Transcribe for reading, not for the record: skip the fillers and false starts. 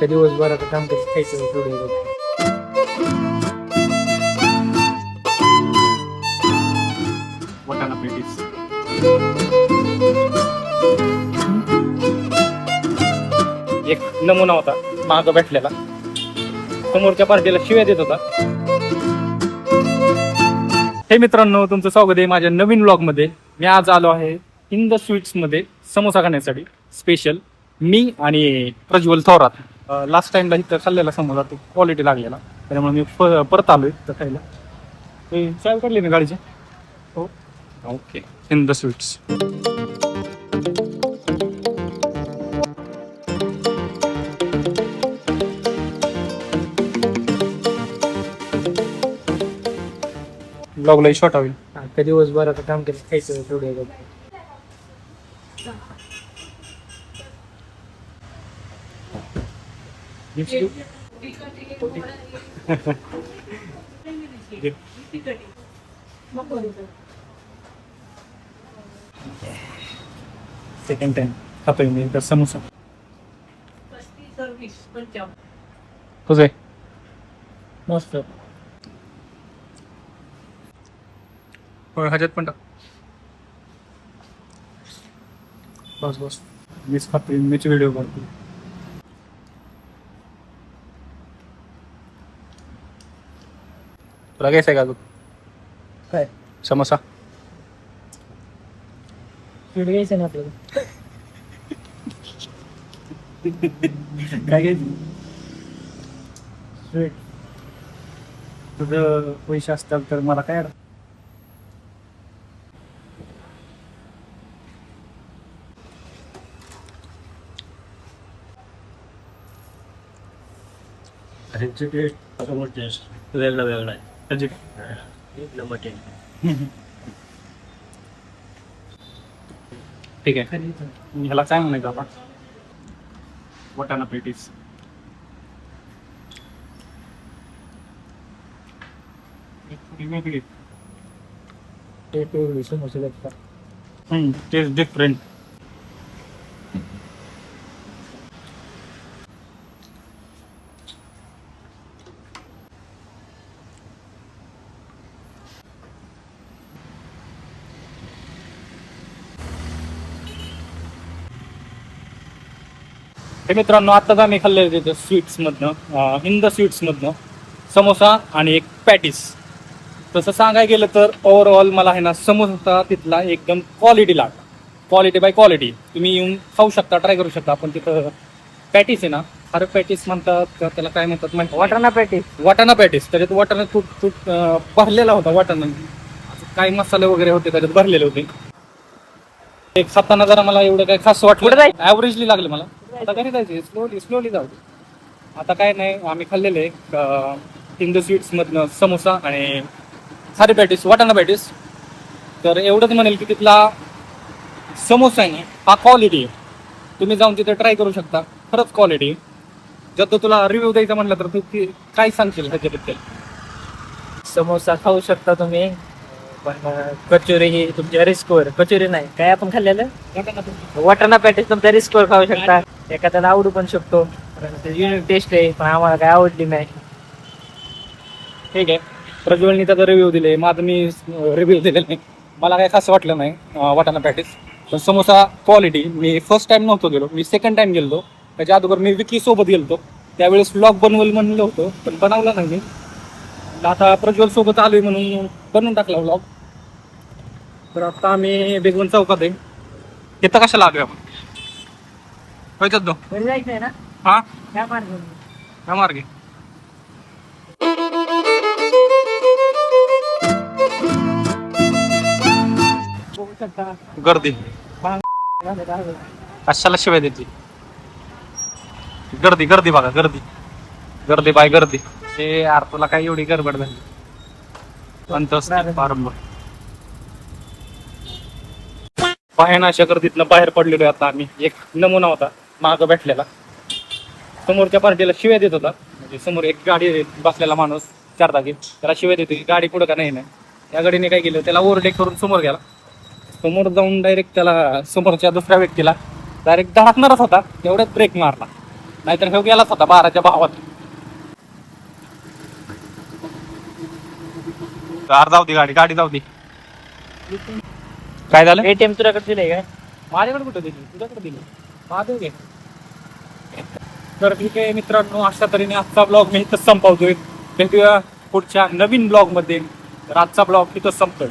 अख्ख्या दिवसभराचं काम कसं खायचं थोडं वाटाणा पेटीस. एक नमुना होता माग भेटलेला, समोरच्या पार्टीला शिव्या देत होता. हे मित्रांनो, तुमचं स्वागत आहे माझ्या नवीन व्लॉग मध्ये. मी आज आलो आहे इन द स्वीट्स मध्ये समोसा खाण्यासाठी. स्पेशल मी आणि प्रज्वल थोरात. लास्ट टाइमला इथं खाल्लेला समोसा तो क्वालिटी लागलेला, त्यामुळे मी परत आलोय तर खायला. चाय काढली ना गाडीची. हो ओके. In the sweets. ब्लॉगला शॉर्ट होईल. अख्ख्या दिवसभराचं काम कसं खायचं थोडं सेकंड टाइम खातोय मी तर समोसा. कसं आहे? मस्त. होय, ह्याच्यात पण टाक. बस बस. मीच खातोय, मीच व्हिडिओ करतोय. तुला घ्यायचं आहे का तू काय समोसा? स्वीट घ्यायचं ना आपल्याला. काय घ्यायचं? स्वीट तुझं पैसे असतात तर मला काय अडचण. ह्याची टेस्ट समोर टेस्ट वेगळा वेगळा आहे. त्याची एक नंबर टेस्ट. ठीक आहे. ह्याला काय म्हणायचं आपण? वाटाणा पेटीस. वेगळी समोसे लागतात. Taste different. हे मित्रांनो, आत्ताच आम्ही खाल्लेलं तिथं स्वीट्समधनं, इन द स्वीट्समधनं समोसा आणि एक पॅटीस. तसं सांगायला गेलं तर ओव्हरऑल मला आहे ना समोसा तिथला एकदम क्वालिटी लागला. Quality bye quality. तुम्ही येऊन खाऊ शकता, ट्राय करू शकता. आपण तिथं पॅटीस आहे ना, खरं पॅटीस म्हणतात का त्याला काय म्हणतात माहिती? वाटाणा पॅटीस. वाटाणा पॅटीस. त्याच्यात वाटाणा तूट भरलेला होता. वाटाणा काही मसाले वगैरे होते त्याच्यात भरलेले होते. एक खाताना जरा मला एवढं काय खास वाटलं. ॲव्हरेजली लागलं मला. आता घरी जायचे, स्लोली जाऊ. आता काय नाही, आम्ही खाल्लेले इन द स्वीट्समधनं समोसा आणि खारी पॅटीस, वाटाणा पॅटीस. तर एवढंच म्हणेल की तिथला समोसा आहे ना हा क्वालिटी आहे. तुम्ही जाऊन तिथे ट्राय करू शकता. खरंच क्वालिटी आहे. जर तो तुला रिव्ह्यू द्यायचा म्हटलं तर तू काय सांगशील ह्याच्याबद्दल? समोसा खाऊ शकता तुम्ही, पण कचोरी ही तुमच्या रिस्कवर. कचोरी नाही, काय आपण खाल्लेलं वाटाणा पॅटीस तुमच्या रिस्कवर खाऊ शकता. एखाद्याला आवडू पण शकतो, युनिक टेस्ट आहे, पण आम्हाला काय आवडली नाही. ठीक आहे. प्रज्वलनी त्याचा रिव्ह्यू दिले, माझं मी रिव्ह्यू दिलेला नाही. मला काय खास वाटलं नाही वाटाणा पॅटीस. पण समोसा क्वालिटी. मी फर्स्ट टाइम नव्हतो गेलो, मी सेकंड टाइम गेलो. त्याच्या अगोदर मी विकी सोबत गेलो. त्यावेळेस व्लॉग बनवल म्हणलं होतं, पण बनवला नाही मी. आता प्रज्वल सोबत आलोय म्हणून बनवून टाकला व्लॉग. तर आता आम्ही बेगवन चौकात आहे. तिथं कशाला आलोय आपण? होयच दो घरी जायचंय ना, हा काय मार्ग? हा मार्गे. बघू शकता. गर्दी. कशाला शिवाय देते? गर्दी गर्दी बघा, गर्दी गर्दी बाय गर्दी. ते यार तुला काय एवढी गडबड झाली? प्रारंभ पाहना अशा गर्दीतनं बाहेर पडलेलो आता आम्ही. एक नमुना होता मागं भेटलेला, समोरच्या पार्टीला शिव्या देत होता. म्हणजे समोर एक गाडी बसलेला माणूस चारचाकी, त्याला शिव्या देतो की गाडी पुढं का नाही. त्या गाडीने काय केलं, त्याला ओव्हरटेक करून समोर गेला. समोर जाऊन डायरेक्ट त्याला समोरच्या दुसऱ्या व्यक्तीला डायरेक्ट धडकणारच होता, तेवढ्यात ब्रेक मारला. नाहीतर हे गेलाच होता 12च्या भावात. जाऊ दे गाडी जाऊ दे. काय झालं? एटीएम तुझ्याकडे दिलंय काय? माझ्याकडे कुठं दिली, तुझ्याकडे दिली, माझं घे. तर ठीक आहे मित्रांनो, अशा तऱ्हेने आजचा ब्लॉग मी इथंच संपवतोय. भेटूया पुढच्या नवीन ब्लॉग मध्ये. तर आजचा ब्लॉग इथंच संपतोय.